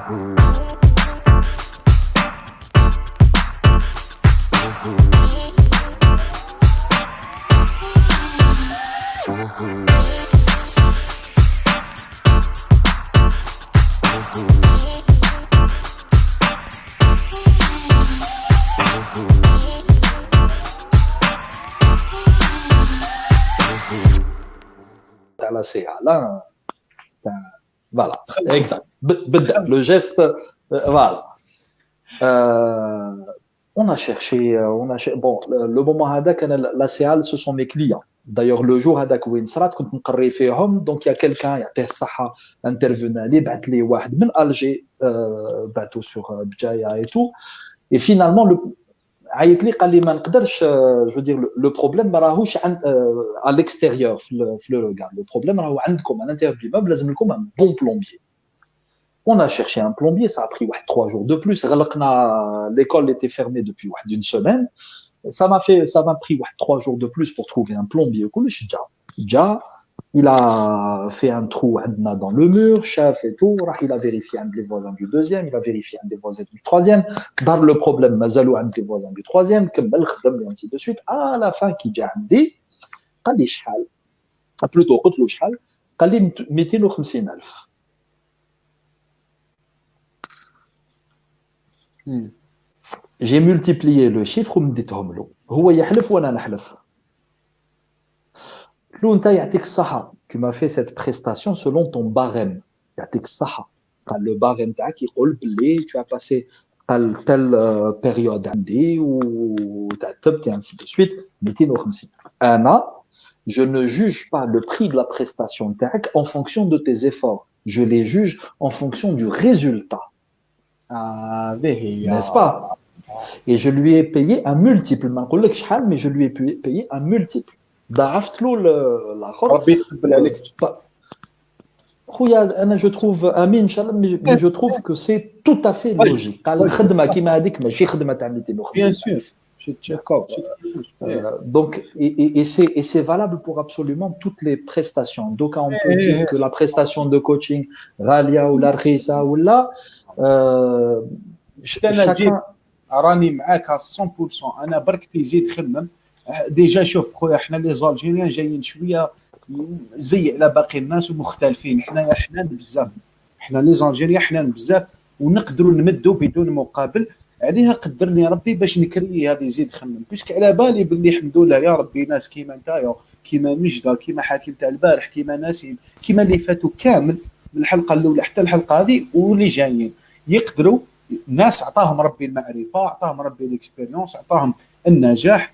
على سي على voilà exact le geste voilà on a cherché bon le moment هذاك انا la CA ce sont mes clients d'ailleurs le jour هذاك وين صرات كنت نقري فيهم donc il y a quelqu'un يعطيه الصحه intervenant لي بعث لي واحد من الجي بعثو sur بجايه et tout et finalement le عيط لي قال لي ما نقدرش je veux dire le problème ما راهوش à l'extérieur في le regard le problème راهو عندكم à l'intérieur du meuble لازم لكم un bon plombier. On a cherché un plombier, ça a pris 3 jours de plus. L'école était fermée depuis une semaine. Ça m'a pris 3 jours de plus pour trouver un plombier. Déjà, il a fait un trou dans le mur, chef et tout. Il a vérifié un des voisins du deuxième, il a vérifié un des voisins du troisième. Dans le problème, mazalou un des voisins du troisième, et ainsi de suite. À la fin, qui a dit, plutôt, قال لي 250,000. J'ai multiplié le chiffre ومديتهم له هو يحلف وانا نحلف لو انت يعطيك الصحه tu m'as fait cette prestation selon ton barème يعطيك الصحه قال le barème تاعك يقول بلي tu as passé telle période عندي وتعتبت et ainsi de suite 250 انا je ne juge pas le prix de la prestation تاعك en fonction de tes efforts je les juge en fonction du résultat. N'est-ce pas? Et je lui ai payé un multiple. Mais je lui ai payé un multiple. ضاعفت له الاخر. ربي يتقبل عليك. خويا je trouve امين ان شاء الله mais je trouve que c'est tout à fait logique. قال الخدمه كيما هذيك ماشي خدمه تاع 250. Bien sûr. D'accord. Donc et c'est valable pour absolument toutes les prestations. Donc on peut dire que la prestation de coaching غاليه ولا رخيصه ولا انا جيت راني معاك 100%. انا برك يزيد خمم ديجا. شوف خويا احنا لي زالجيريان جايين شويه زي على باقي الناس ومختلفين. حنايا حنان بزاف. احنا لي زالجيريان حنان بزاف ونقدروا نمدوا بدون مقابل. عليها قدرني ربي باش نكري هذه يزيد خمم باسكو على بالي باللي الحمد لله يا ربي ناس كيما نتايا كيما مجده كيما حاكم تاع البارح كيما ناسين كيما اللي فاتوا كامل من الحلقه الاولى حتى الحلقه هذه واللي جايين يقدروا ناس عطاهم ربي المعرفه عطاهم ربي الاكسبيريونس عطاهم النجاح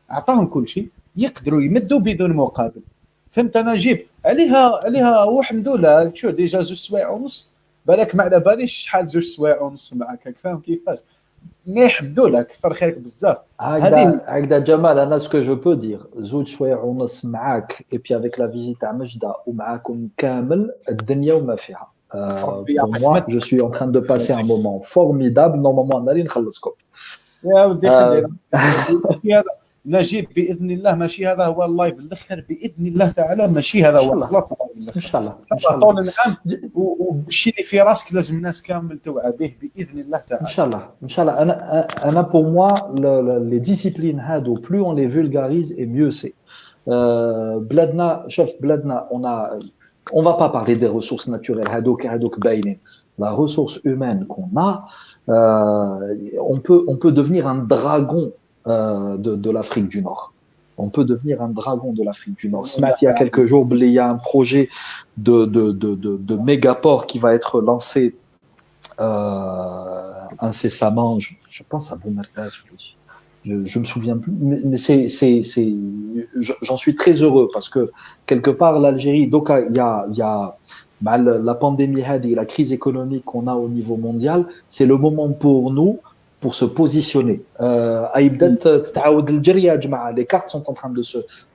عطاهم كل شيء يقدروا يمدوا بدون مقابل. فهمت انا جيب عليها والحمد لله. شو ديجا 2 سوايع ونص بالك ما على باليش شحال 2 سوايع ونص معك فاهم كيفاش. ما يحمدوا لك كثر خيرك بزاف. هكذا جمال انا سكو جو بو دير 2 سوايع ونص معاك اي بي افيك لا فيزيت تاع مجده ومعاكم كامل الدنيا وما فيها. Pour moi, je suis en train de passer un moment formidable. Normalement, on allait نخلصكم. يا ودي خلينا نجيب باذن الله. ماشي هذا هو اللايف الاخر باذن الله تعالى. ماشي هذا هو خلاص ان شاء الله طول العام. والشيء اللي في راسك لازم الناس كامل توعى به باذن الله تعالى. ان شاء الله انا pour moi les disciplines هادو plus on les vulgarise et mieux c'est. بلادنا شوف بلادنا on va pas parler des ressources naturelles هادوك باينين. La ressource humaine qu'on a, on peut devenir un dragon de l'Afrique du Nord. On peut devenir un dragon de l'Afrique du Nord. Il y a quelques jours, il y a un projet de mégaport qui va être lancé incessamment. Je pense à Boumertaz. Je me souviens plus, mais j'en suis très heureux parce que quelque part l'Algérie, donc il y a la pandémie et la crise économique qu'on a au niveau mondial, c'est le moment pour nous pour se positionner. Les cartes sont en train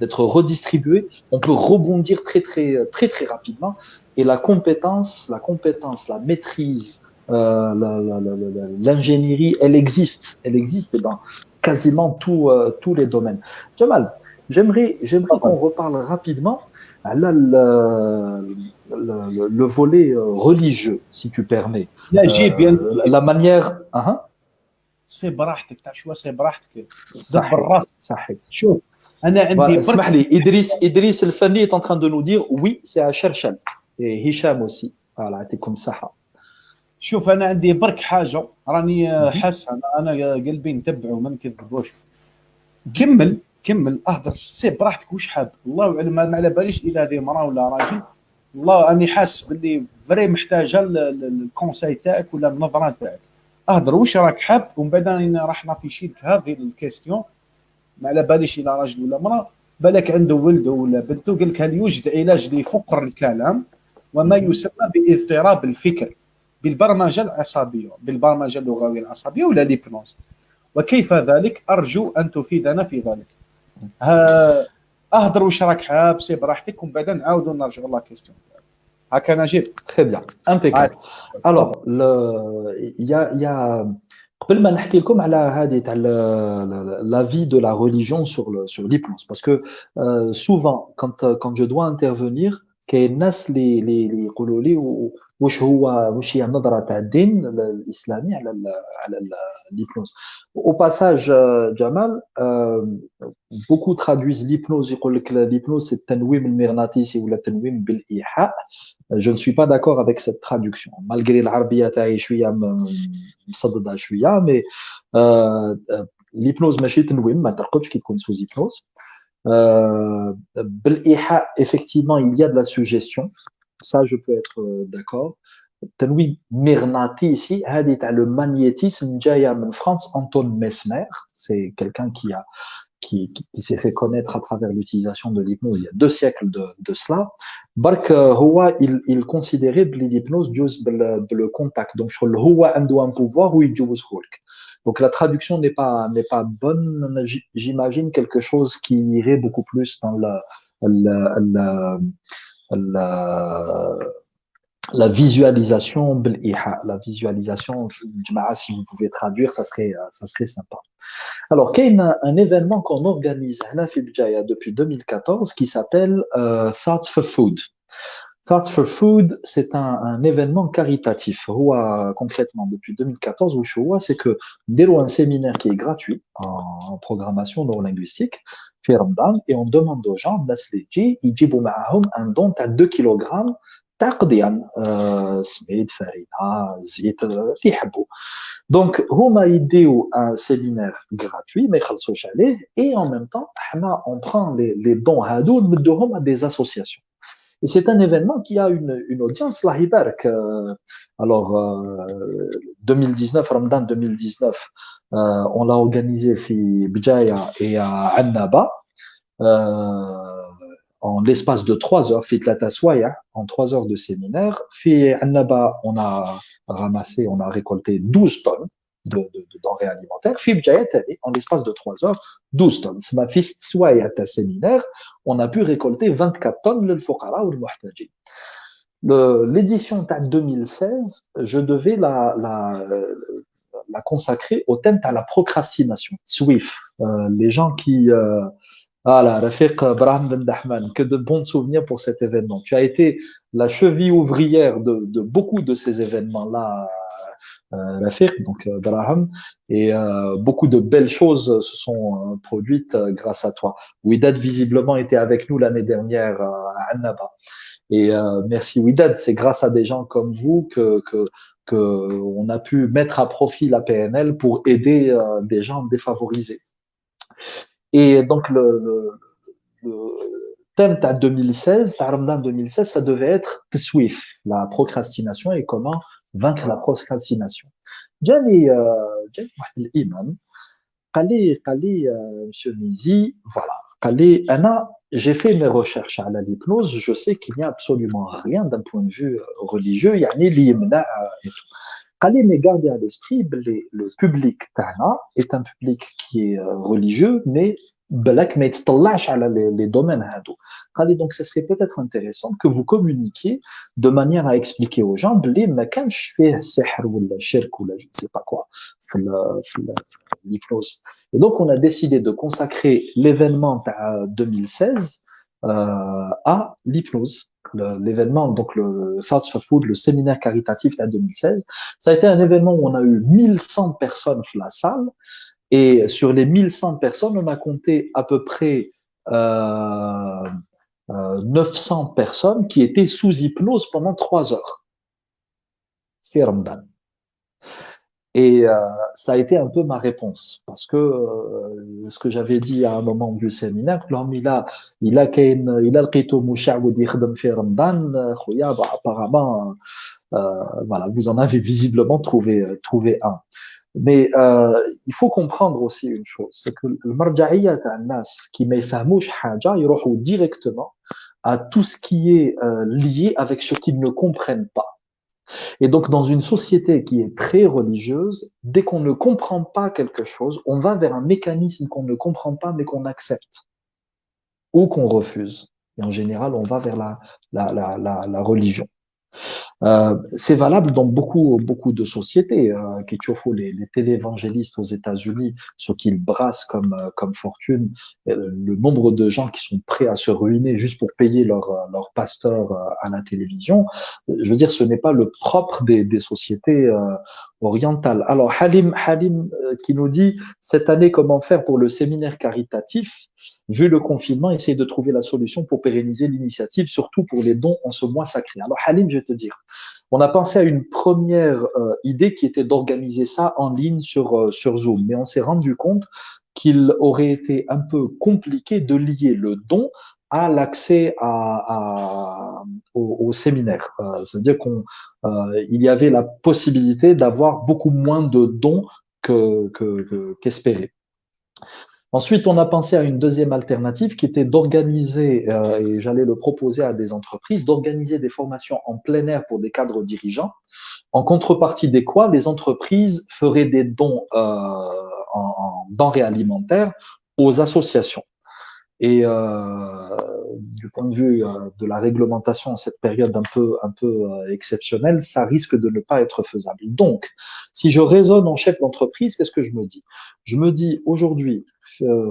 d'être redistribuées. On peut rebondir très rapidement. Et la compétence, la maîtrise, l'ingénierie, elle existe dans quasiment tous les domaines. Jamal, j'aimerais qu'on reparle rapidement le volet religieux, si tu permets. لا جي بيان La manière. سي براحتك تاع شوا سي براحتك دبر صحيح راسك. صحيح. شوف انا عندي Voilà, اسمح برك لي إدريس الفني est en train de nous dire oui, c'est à Cherchel. Et Hicham aussi. Voilà, يعطيكم الصحة. شوف انا عندي برك حاجه راني حاس انا قلبي نتبعه ما نكذبوش. كمل اهدر سي براحتك واش حاب، الله اعلم ما على باليش اذا هذه مراه ولا راجل. والله اني حاس باللي فري محتاجه الكونساي تاعك ولا النظره تاعك. اهدر واش راك حاب ومن بعد انا راح نافيشي لك هذه الكيستيون. ما على باليش اذا راجل ولا مراه، بالك عنده ولده ولا بنته، قال لك هل يوجد علاج لفقر الكلام وما يسمى باضطراب الفكر بالبرمجه العصبيه، بالبرمجه اللغويه العصبيه ولا ليبنوز، وكيف ذلك؟ ارجو ان تفيدنا في ذلك. اهدر واش راك حاب سي براحتك ومن بعد نعاودوا نرجعوا لا كيستيون. هكا نجيب. Très bien, impeccable. Alors, il y a قبل ما نحكي لكم على هذه تاع la vie de la religion sur l'hypnose, parce que souvent quand je dois intervenir كاين الناس اللي يقولوا لي واش هي النظره تاع الدين الاسلامي على l'hypnose. Au passage, Jamal, beaucoup traduisent l'hypnose, يقول لك l'hypnose c'est التنويم المغناطيسي ولا التنويم بالإيحاء. Je ne suis pas d'accord avec cette traduction, malgré العربية تاعي شوية مصددة شوية, mais l'hypnose ماشي تنويم, ما ترقدش كي تكون sous hypnose. بالإيحاء, effectivement, il y a de la suggestion, ça je peux être d'accord. التنويم مغناطيسي هذه تاع le magnétisme جايه من France, Anton Mesmer, c'est quelqu'un qui s'est fait connaître à travers l'utilisation de l'hypnose il y a 2 siècles de cela. برك هو il considérait l'hypnose جوز le contact, donc هو عنده un pouvoir où il يجوزه لك. Donc la traduction n'est pas bonne, j'imagine quelque chose qui irait beaucoup plus dans la visualisation, la visualisation, si vous pouvez traduire, ça serait sympa. Alors, il y a un événement qu'on organise à Fibjaya depuis 2014 qui s'appelle Thoughts for Food. Thoughts for Food, c'est un événement caritatif. Concrètement, depuis 2014, c'est que nous un séminaire qui est gratuit en programmation neurolinguistique, fait Ramadan, et on demande aux gens, ils يجيبوا معاهم un don à 2 kg تقديا سميد فرينة زيت اللي يحبوا. Donc هما يديو un séminaire gratuit ما يخلصوش عليه, et en même temps حنا on prend les dons هادو نمدوهم à des associations. Et c'est un événement qui a une audience الله يبارك. Alors 2019, Ramadan 2019, on l'a organisé في بجاية et à Annaba. En l'espace de 3 heures, en 3 heures de séminaire. Fi Annaba, on a récolté 12 tonnes de denrées alimentaires. Fi Bjayatani, en l'espace de 3 heures, 12 tonnes. C'est ma fils Swaya séminaire, on a pu récolter 24 tonnes le Fouqara ou le Muhtaji. L'édition 2016, je devais la consacrer au thème de la procrastination. SWIFT, les gens qui voilà, Rafiq Brahim Ben Dahman, que de bons souvenirs pour cet événement. Tu as été la cheville ouvrière de beaucoup de ces événements-là, Rafiq, donc Brahim, et beaucoup de belles choses se sont produites grâce à toi. Widad, visiblement, était avec nous l'année dernière à Annaba. Et merci Widad, c'est grâce à des gens comme vous que on a pu mettre à profit la PNL pour aider des gens défavorisés. Et donc, le thème à 2016, Ramadan 2016, ça devait être Tswif, la procrastination et comment vaincre la procrastination. Jani l'imam, Kali, monsieur Nizi, voilà. Kali, Anna, j'ai fait mes recherches à l'hypnose, je sais qu'il n'y a absolument rien d'un point de vue religieux, il y a ni l'imna et tout. Mais gardez à l'esprit, le public Tana est un public qui est religieux, mais les domaines hindous. Donc, ce serait peut-être intéressant que vous communiquiez de manière à expliquer aux gens, je ne sais pas quoi, l'hypnose. Et donc, on a décidé de consacrer l'événement à 2016 à l'hypnose. L'événement, donc le South for Food, le séminaire caritatif de 2016, ça a été un événement où on a eu 1100 personnes dans la salle, et sur les 1100 personnes, on a compté à peu près 900 personnes qui étaient sous hypnose pendant 3 heures. في رمضان. Et ça a été un peu ma réponse, parce que ce que j'avais dit à un moment du séminaire, il a لقيتو مشعوذ يخدم في رمضان خويا, apparemment voilà, vous en avez visiblement trouvé un. Mais il faut comprendre aussi une chose, c'est que le marja'iyya تاع الناس qui ما يفهموش حاجة يروحوا directement à tout ce qui est lié avec ce qu'ils ne comprennent pas. Et donc, dans une société qui est très religieuse, dès qu'on ne comprend pas quelque chose, on va vers un mécanisme qu'on ne comprend pas, mais qu'on accepte ou qu'on refuse. Et en général, on va vers la religion. C'est valable dans beaucoup de sociétés. Qui les téléévangélistes aux États-Unis, ce qu'ils brassent comme fortune, le nombre de gens qui sont prêts à se ruiner juste pour payer leur pasteur à la télévision, je veux dire, ce n'est pas le propre des sociétés orientales. Alors Halim qui nous dit cette année comment faire pour le séminaire caritatif. Vu le confinement, essayer de trouver la solution pour pérenniser l'initiative, surtout pour les dons en ce mois sacré. Alors Halim, je vais te dire, on a pensé à une première idée qui était d'organiser ça en ligne sur Zoom, mais on s'est rendu compte qu'il aurait été un peu compliqué de lier le don à l'accès au séminaire. C'est-à-dire qu'il y avait la possibilité d'avoir beaucoup moins de dons qu'espéré. Ensuite, on a pensé à une deuxième alternative qui était d'organiser, et j'allais le proposer à des entreprises, d'organiser des formations en plein air pour des cadres dirigeants, en contrepartie des quoi les entreprises feraient des dons en denrées alimentaires aux associations. Et du point de vue de la réglementation en cette période un peu exceptionnelle, ça risque de ne pas être faisable. Donc, si je raisonne en chef d'entreprise, qu'est-ce que je me dis? Je me dis aujourd'hui,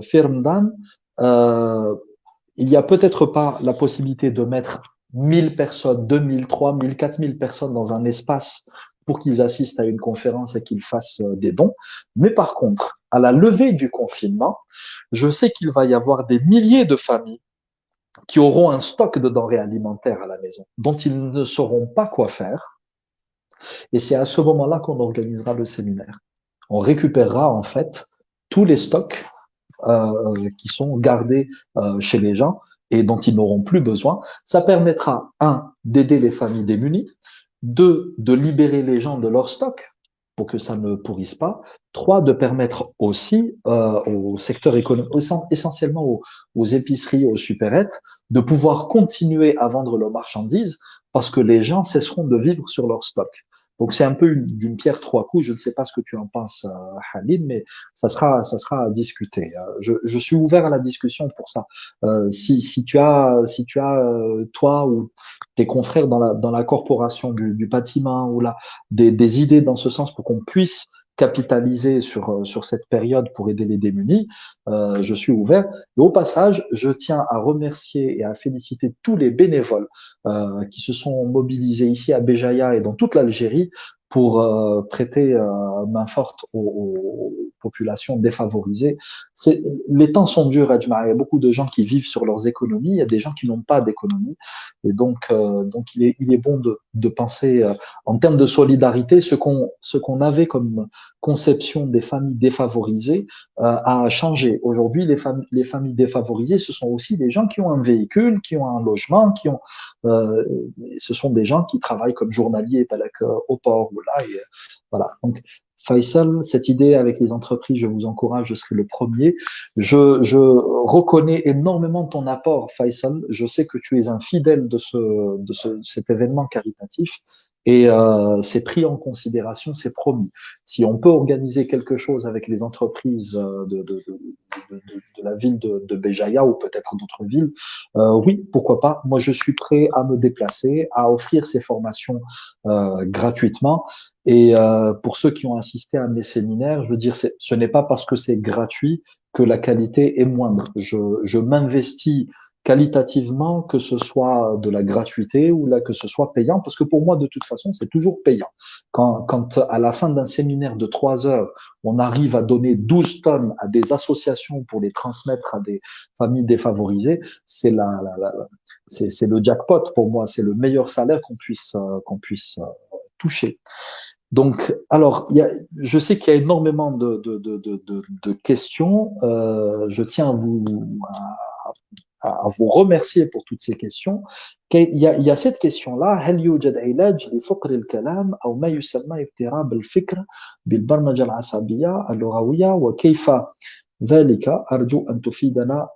Firmdan, il n'y a peut-être pas la possibilité de mettre 1000 personnes, 2000, 3000, 4000 personnes dans un espace pour qu'ils assistent à une conférence et qu'ils fassent des dons. Mais par contre, à la levée du confinement, je sais qu'il va y avoir des milliers de familles qui auront un stock de denrées alimentaires à la maison, dont ils ne sauront pas quoi faire. Et c'est à ce moment-là qu'on organisera le séminaire. On récupérera en fait tous les stocks qui sont gardés chez les gens et dont ils n'auront plus besoin. Ça permettra, un, d'aider les familles démunies, deux, de libérer les gens de leur stock pour que ça ne pourrisse pas, trois, de permettre aussi au secteur économique, essentiellement aux épiceries, aux supérettes, de pouvoir continuer à vendre leurs marchandises parce que les gens cesseront de vivre sur leur stock. Donc c'est un peu d'une pierre trois coups. Je ne sais pas ce que tu en penses, Khalid, mais ça sera à discuter. Je suis ouvert à la discussion pour ça. Si tu as toi ou tes confrères dans la corporation du bâtiment ou là des idées dans ce sens pour qu'on puisse capitaliser sur cette période pour aider les démunis, je suis ouvert. Et au passage, je tiens à remercier et à féliciter tous les bénévoles qui se sont mobilisés ici à Béjaïa et dans toute l'Algérie pour prêter main forte aux populations défavorisées. Les temps sont durs, Adjma. Il y a beaucoup de gens qui vivent sur leurs économies, il y a des gens qui n'ont pas d'économie. Et donc il est bon de penser en termes de solidarité, ce qu'on avait comme conception des familles défavorisées a changé. Aujourd'hui, les familles défavorisées, ce sont aussi des gens qui ont un véhicule, qui ont un logement, ce sont des gens qui travaillent comme journaliers au port ou là. Et, voilà. Donc, Faisal, cette idée avec les entreprises, je vous encourage, je serai le premier. Je reconnais énormément ton apport, Faisal. Je sais que tu es un fidèle de cet événement caritatif et c'est pris en considération, c'est promis. Si on peut organiser quelque chose avec les entreprises de la ville de Béjaïa ou peut-être d'autres villes, oui, pourquoi pas. Moi, je suis prêt à me déplacer, à offrir ces formations gratuitement. Et pour ceux qui ont assisté à mes séminaires, je veux dire, ce n'est pas parce que c'est gratuit que la qualité est moindre. Je m'investis qualitativement, que ce soit de la gratuité ou là que ce soit payant, parce que pour moi, de toute façon, c'est toujours payant. Quand à la fin d'un séminaire de 3 heures, on arrive à donner 12 tonnes à des associations pour les transmettre à des familles défavorisées, c'est le jackpot pour moi, c'est le meilleur salaire qu'on puisse toucher. Donc, alors, je sais qu'il y a énormément de questions. Je tiens à vous remercier pour toutes ces questions. Il y a cette question-là: هل يوجد علاج لفقر الكلام أو ما يسمى اضطراب الفكر بالبرمجة العصبية اللغوية وكيف ذلك؟ أرجو أن تفيدنا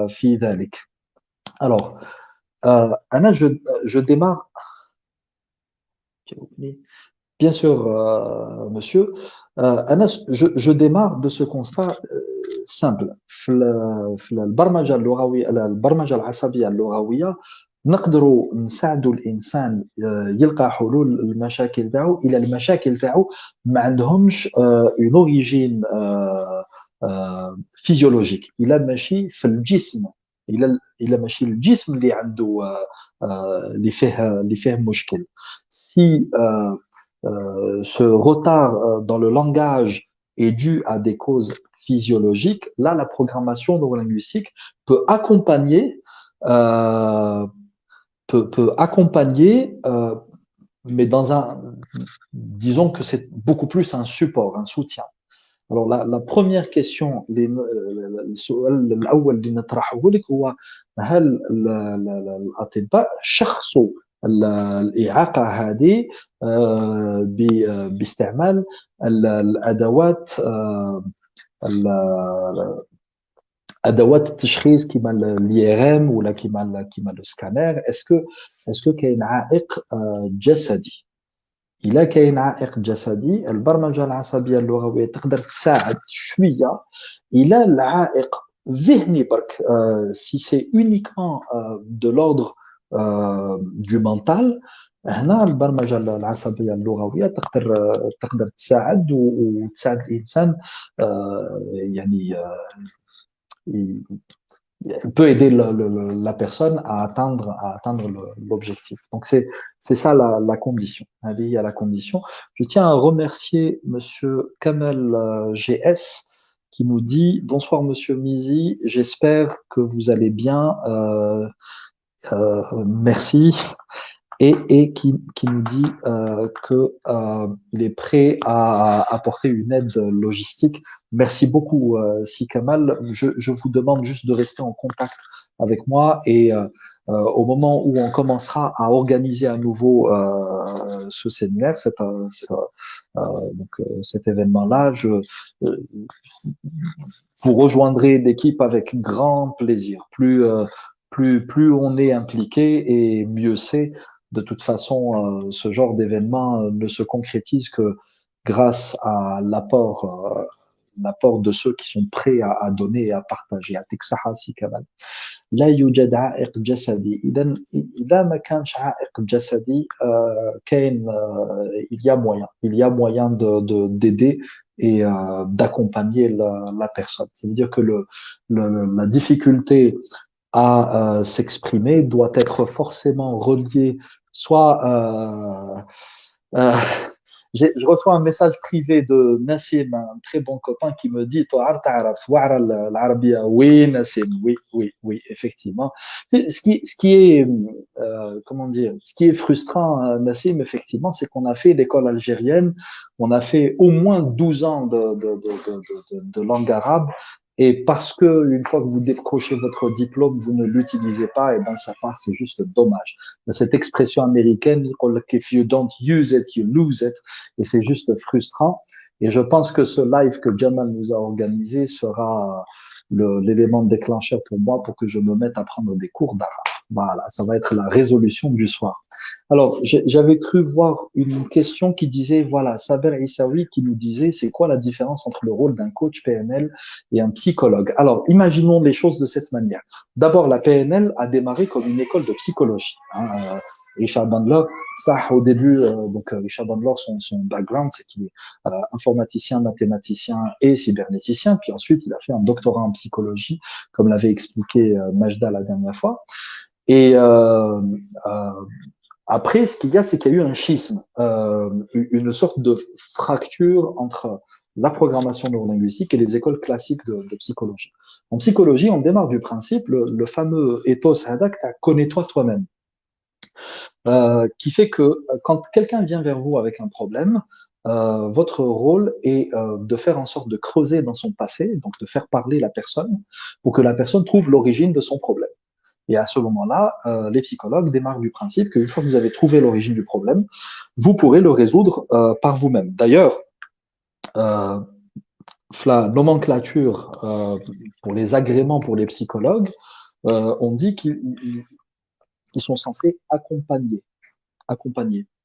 في ذلك. Alors, Anna, je démarre. Bien sûr, monsieur. Anas, je démarre de ce constat simple. في البرمجة اللغوية البرمجة العصبية اللغوية نقدروا نساعدوا الإنسان يلقى حلول المشاكل تاعو إلى المشاكل تاعو ما عندهمش une origine physiologique. إلا ماشي في الجسم، إلا ماشي الجسم اللي عنده اللي فيه مشكل. Si ce retard dans le langage est dû à des causes physiologiques, là, la programmation neurolinguistique peut accompagner, mais disons que c'est beaucoup plus un support, un soutien. Alors, la première question, السؤال الأول اللي نطرحه لك هو: هل الأطباء شخصوا الإعاقة هذه باستعمال الأدوات أدوات التشخيص كما الIRM ولا كما السكانير؟ اسكو كاين عائق جسدي؟ إلا كاين عائق جسدي، البرمجة العصبية اللغوية تقدر تساعد شوية. إلا العائق ذهني برك، si c'est uniquement de l'ordre du mental، هنا البرمجة العصبية اللغوية تقدر تساعد وتساعد الإنسان، يعني elle peut aider la personne à atteindre l'objectif. Donc c'est ça la condition. Il y a la condition. Je tiens à remercier Monsieur Kamel GS qui nous dit: bonsoir Monsieur Mizi, j'espère que vous allez bien. Merci. Et qui nous dit qu'il est prêt à apporter une aide logistique. Merci beaucoup, Si Kamal. Je vous demande juste de rester en contact avec moi et au moment où on commencera à organiser à nouveau ce séminaire, cet événement-là, vous rejoindrez l'équipe avec grand plaisir. Plus on est impliqué et mieux c'est. De toute façon, ce genre d'événement ne se concrétise que grâce à l'apport de ceux qui sont prêts à donner et à partager. يعطيك الصحة سي كمال. لا يوجد عائق جسدي. إذا ما كانش عائق جسدي، كاين il y a moyen d'aider et d'accompagner la personne. Ça veut dire que la difficulté à s'exprimer doit être forcément reliée soit je reçois un message privé de Nassim, un très bon copain, qui me dit: oui, Nassim, oui, effectivement. Ce qui est, comment dire, ce qui est frustrant, Nassim, effectivement, c'est qu'on a fait l'école algérienne, on a fait au moins 12 ans de langue arabe. Et parce que une fois que vous décrochez votre diplôme, vous ne l'utilisez pas, et ben ça part, c'est juste dommage. Cette expression américaine, if you don't use it, you lose it, et c'est juste frustrant. Et je pense que ce live que Jamal nous a organisé sera l'élément déclencheur pour moi pour que je me mette à prendre des cours d'arabe. Voilà, ça va être la résolution du soir. Alors, j'avais cru voir une question qui disait, voilà, Saber Issaoui qui nous disait: c'est quoi la différence entre le rôle d'un coach PNL et un psychologue? Alors, imaginons les choses de cette manière. D'abord, la PNL a démarré comme une école de psychologie. Richard Bandler, Ça, au début, donc Richard Bandler, son background, c'est qu'il est informaticien, mathématicien et cybernéticien. Puis ensuite, il a fait un doctorat en psychologie, comme l'avait expliqué Majda la dernière fois. Et euh, après, ce qu'il y a, c'est qu'il y a eu un schisme, une sorte de fracture entre la programmation neurolinguistique et les écoles classiques de psychologie. En psychologie, on démarre du principe, le fameux ethos hadak, connais-toi toi-même, qui fait que quand quelqu'un vient vers vous avec un problème, votre rôle est de faire en sorte de creuser dans son passé, donc de faire parler la personne, pour que la personne trouve l'origine de son problème. Et à ce moment-là, les psychologues démarrent du principe qu'une fois que vous avez trouvé l'origine du problème, vous pourrez le résoudre par vous-même. D'ailleurs, euh, la nomenclature pour les agréments pour les psychologues, on dit qu'ils sont censés accompagner,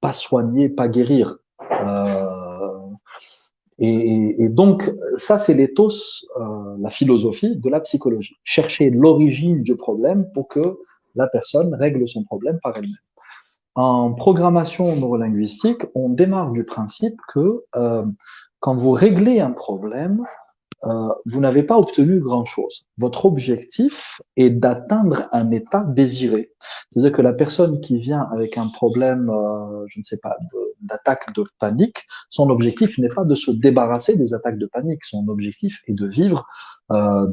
pas soigner, pas guérir. Euh, et donc, ça, c'est l'éthos, la philosophie de la psychologie. Chercher l'origine du problème pour que la personne règle son problème par elle-même. En programmation neurolinguistique, on démarre du principe que quand vous réglez un problème, vous n'avez pas obtenu grand-chose. Votre objectif est d'atteindre un état désiré. C'est-à-dire que la personne qui vient avec un problème, je ne sais pas, d'attaque de panique, son objectif n'est pas de se débarrasser des attaques de panique. Son objectif est de vivre en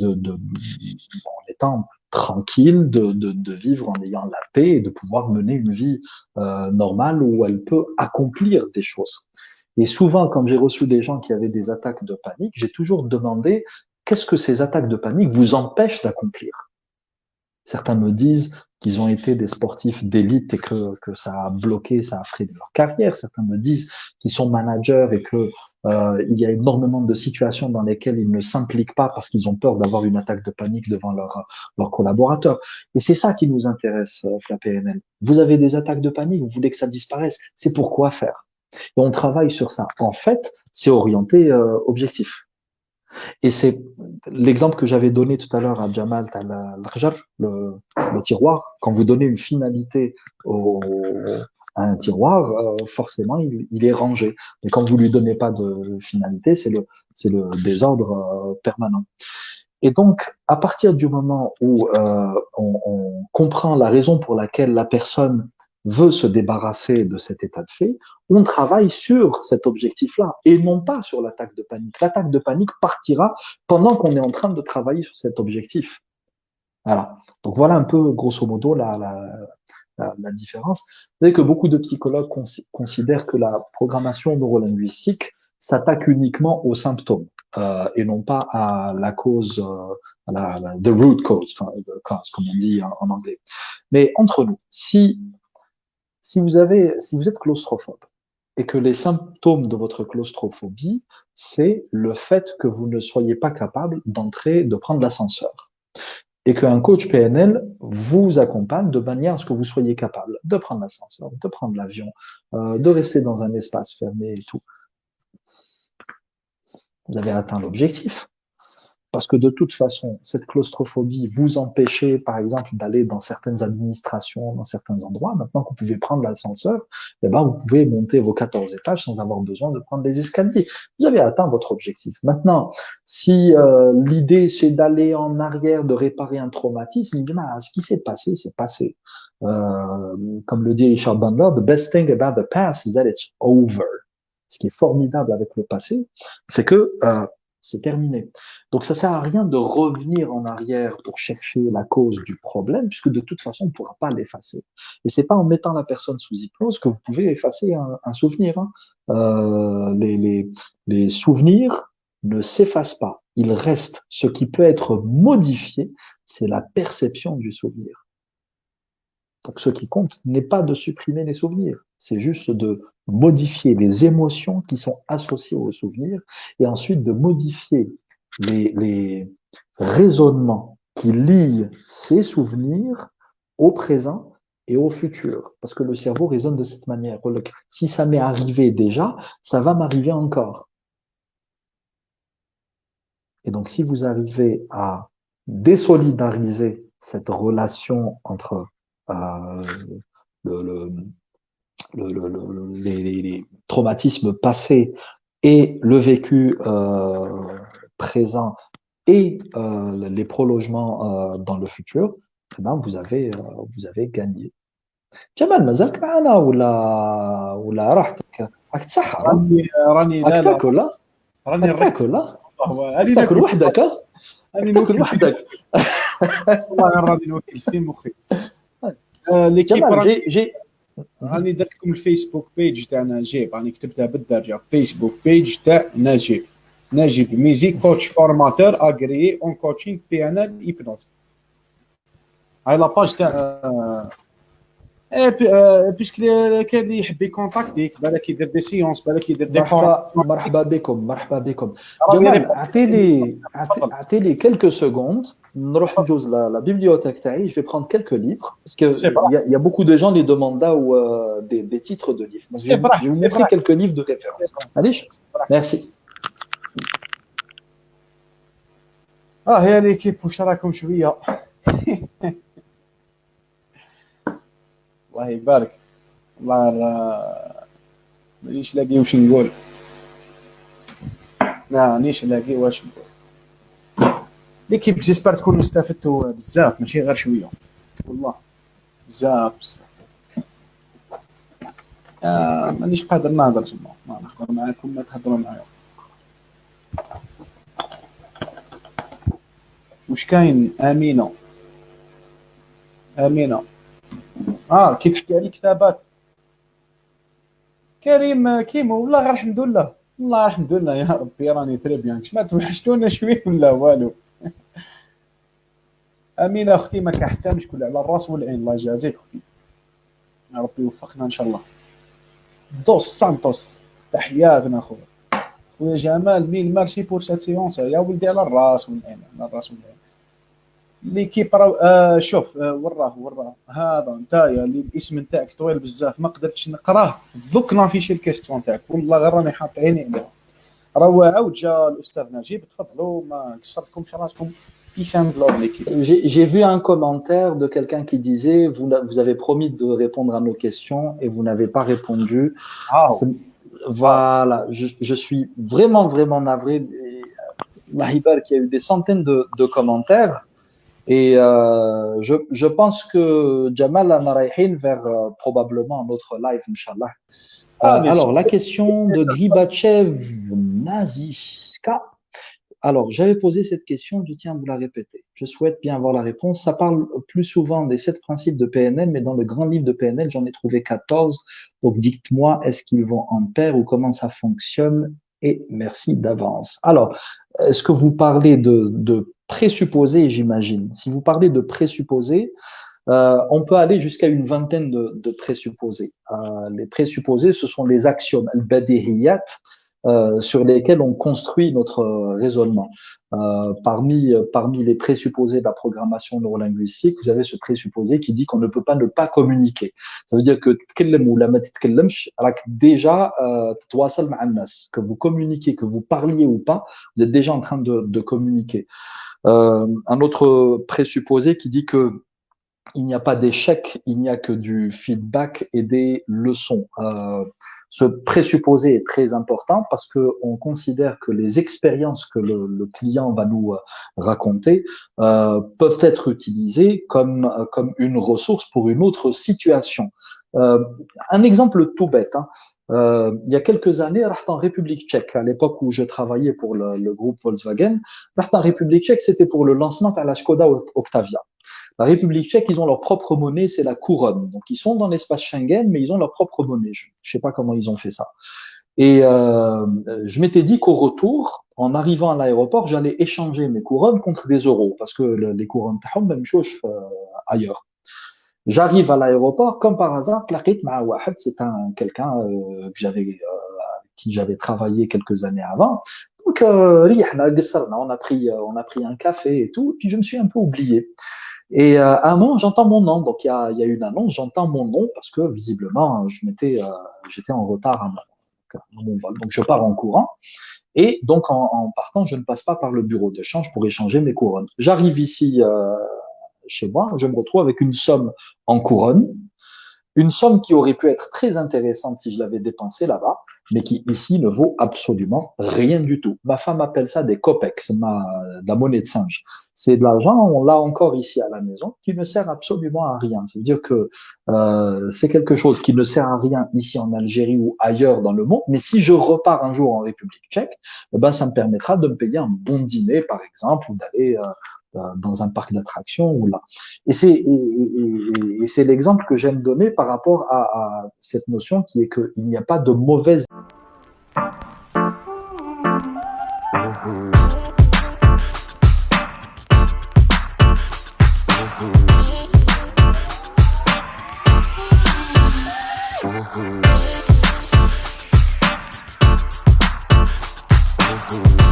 étant tranquille, de vivre en ayant la paix et de pouvoir mener une vie normale où elle peut accomplir des choses. Et souvent, quand j'ai reçu des gens qui avaient des attaques de panique, j'ai toujours demandé qu'est-ce que ces attaques de panique vous empêchent d'accomplir. Certains me disent qu'ils ont été des sportifs d'élite et que ça a bloqué, ça a freiné leur carrière. Certains me disent qu'ils sont managers et que il y a énormément de situations dans lesquelles ils ne s'impliquent pas parce qu'ils ont peur d'avoir une attaque de panique devant leurs collaborateurs. Et c'est ça qui nous intéresse, la PNL. Vous avez des attaques de panique, vous voulez que ça disparaisse. C'est pourquoi faire. Et on travaille sur ça. En fait, c'est orienté objectif. Et c'est l'exemple que j'avais donné tout à l'heure à Jamal Al-Rajar, le tiroir. Quand vous donnez une finalité à un tiroir, forcément, il est rangé. Mais quand vous lui donnez pas de finalité, c'est le désordre permanent. Et donc, à partir du moment où on comprend la raison pour laquelle la personne veut se débarrasser de cet état de fait, on travaille sur cet objectif-là et non pas sur l'attaque de panique. L'attaque de panique partira pendant qu'on est en train de travailler sur cet objectif. Voilà. Donc voilà un peu, grosso modo, la différence. Vous savez que beaucoup de psychologues considèrent que la programmation neurolinguistique s'attaque uniquement aux symptômes et non pas à la cause, the root cause, enfin, cause, comme on dit en anglais. Mais entre nous, si vous êtes claustrophobe et que les symptômes de votre claustrophobie, c'est le fait que vous ne soyez pas capable de prendre l'ascenseur et qu'un coach PNL vous accompagne de manière à ce que vous soyez capable de prendre l'ascenseur, de prendre l'avion, de rester dans un espace fermé et tout. Vous avez atteint l'objectif. Parce que de toute façon, cette claustrophobie vous empêchait, par exemple, d'aller dans certaines administrations, dans certains endroits. Maintenant que vous pouvez prendre l'ascenseur, eh ben, vous pouvez monter vos 14 étages sans avoir besoin de prendre les escaliers. Vous avez atteint votre objectif. Maintenant, si l'idée c'est d'aller en arrière, de réparer un traumatisme, ce qui s'est passé, c'est passé. Comme le dit Richard Bandler, the best thing about the past is that it's over. Ce qui est formidable avec le passé, c'est que c'est terminé. Donc ça sert à rien de revenir en arrière pour chercher la cause du problème, puisque de toute façon on ne pourra pas l'effacer. Et c'est pas en mettant la personne sous hypnose que vous pouvez effacer un souvenir. Hein. Les souvenirs ne s'effacent pas, ils restent. Ce qui peut être modifié, c'est la perception du souvenir. Donc ce qui compte n'est pas de supprimer les souvenirs, c'est juste de modifier les émotions qui sont associées aux souvenirs et ensuite de modifier les raisonnements qui lient ces souvenirs au présent et au futur. Parce que le cerveau raisonne de cette manière. Si ça m'est arrivé déjà, ça va m'arriver encore. Et donc si vous arrivez à désolidariser cette relation entre le les traumatismes passés et le vécu présent et les prolongements dans le futur, eh ben vous avez gagné. جمال مازالك معنا ولا راك تسحر ها؟ راني راك لا لا تاكل ها؟ راني راك نركز. تاكل ها؟ والله راك راني تاكل ناكل. وحدك ها؟ راني راك تاكل نوكل في وحدك. والله راني نوكل في مخي. ليكيب جمال راني جي راني درت لكم الفيسبوك بيج تاع نجيب، راني كتبتها بالدرجه فيسبوك بيج تاع نجيب ميزي كوتش فورماتور اغريي اون كوتشينغ بي ان ال ايبنوز. هاي لا باج تاع بيسك كاين اللي يحب يكونتاكتيك، بالك يدير دي سيونس، بالك يدير دي مرحبا بكم مرحبا بكم. راني جمال ريبون. تفضل. اعطيلي quelques secondes نروح نجوز la bibliothèque تاعي. Je vais prendre quelques livres parce que سي براحتك il y a beaucoup de gens les demandent là où des titres de livres. Donc سي je vais براحتك vous سي montrer براحتك quelques livres de سي référence. براحتك Allez, سي براحتك. merci. يا ليكيب واش راكم شويه؟ الله يبارك. والله مانيش لاقي واش نقول، مانيش لاقي واش نقول. ليكيب جيسبر تكونوا استفدتوا بزاف ماشي غير شويه، والله بزاف بزاف. مانيش قادر نهضر تما، ما نهضر معاكم ما تهضروا معايا. واش كاين امينه كي تحكي على الكتابات كريم كيمو، والله غير الحمد لله، والله الحمد لله يا ربي راني تري بيان. ما توحشتونا شويه ولا والو؟ امينه اختي ما كان حتى مشكل، على الراس والعين، الله يجازيك اختي، يا ربي يوفقنا ان شاء الله. دوس سانتوس تحياتنا خويا. ويا جمال ميل مارشي بور سات سيونس يا ولدي، على الراس والعين، على الراس والعين. ليكيب شوف وراه هذا نتايا اللي الاسم نتاعك طويل بزاف ما قدرتش نقراه، دوك نافيشي الكيستيون تاعك، والله غير راني حاط عيني عليها. راه عاود جا الاستاذ نجيب، تفضلوا ما قصرتكمش راسكم يساندلو ليكيب. J'ai vu un commentaire de quelqu'un qui disait vous avez promis de répondre à nos questions et vous n'avez pas répondu. Voilà, je suis vraiment navré. Mahibar qui a eu des centaines de commentaires. Et je pense que Jamal en a vers probablement un autre live, Inch'Allah. Alors, la question de Gribachev Naziska. Alors, j'avais posé cette question, je tiens à vous la répéter. Je souhaite bien avoir la réponse. Ça parle plus souvent des 7 principes de PNL, mais dans le grand livre de PNL, j'en ai trouvé 14. Donc, dites-moi, est-ce qu'ils vont en pair ou comment ça fonctionne? Et merci d'avance. Alors, est-ce que vous parlez de présupposés, j'imagine? Si vous parlez de présupposés, on peut aller jusqu'à une vingtaine de présupposés. Les présupposés, ce sont les axiomes, al-badihiyat, sur lesquels on construit notre raisonnement. Parmi les présupposés de la programmation neurolinguistique, vous avez ce présupposé qui dit qu'on ne peut pas ne pas communiquer. Ça veut dire que déjà que vous communiquez, que vous parliez ou pas, vous êtes déjà en train de communiquer. Un autre présupposé qui dit que il n'y a pas d'échec, il n'y a que du feedback et des leçons. Ce présupposé est très important parce que on considère que les expériences que le client va nous raconter peuvent être utilisées comme une ressource pour une autre situation. Un exemple tout bête. Il y a quelques années, en République tchèque, à l'époque où je travaillais pour le groupe Volkswagen, en République tchèque, c'était pour le lancement à la Skoda Octavia. La République tchèque, ils ont leur propre monnaie, c'est la couronne. Donc, ils sont dans l'espace Schengen, mais ils ont leur propre monnaie. Je ne sais pas comment ils ont fait ça. Et je m'étais dit qu'au retour, en arrivant à l'aéroport, j'allais échanger mes couronnes contre des euros, parce que les couronnes tahom, même chose ailleurs. J'arrive à l'aéroport, comme par hasard, c'est quelqu'un qui j'avais travaillé quelques années avant. Donc, on a pris un café et tout, puis je me suis un peu oublié. Et à un moment, j'entends mon nom. Donc, il y a une annonce, j'entends mon nom parce que visiblement, j'étais en retard à mon vol. Donc, je pars en courant. Et donc, en partant, je ne passe pas par le bureau d'échange pour échanger mes couronnes. J'arrive ici chez moi, je me retrouve avec une somme en couronne une somme qui aurait pu être très intéressante si je l'avais dépensée là-bas, mais qui ici ne vaut absolument rien du tout. Ma femme appelle ça des copex, de la monnaie de singe. C'est de l'argent, on l'a encore ici à la maison, qui ne sert absolument à rien. C'est-à-dire que c'est quelque chose qui ne sert à rien ici en Algérie ou ailleurs dans le monde, mais si je repars un jour en République tchèque, eh ben, ça me permettra de me payer un bon dîner, par exemple, ou d'aller dans un parc d'attractions ou là. Et c'est l'exemple que j'aime donner par rapport à cette notion qui est qu'il n'y a pas de mauvaise Mm-hmm.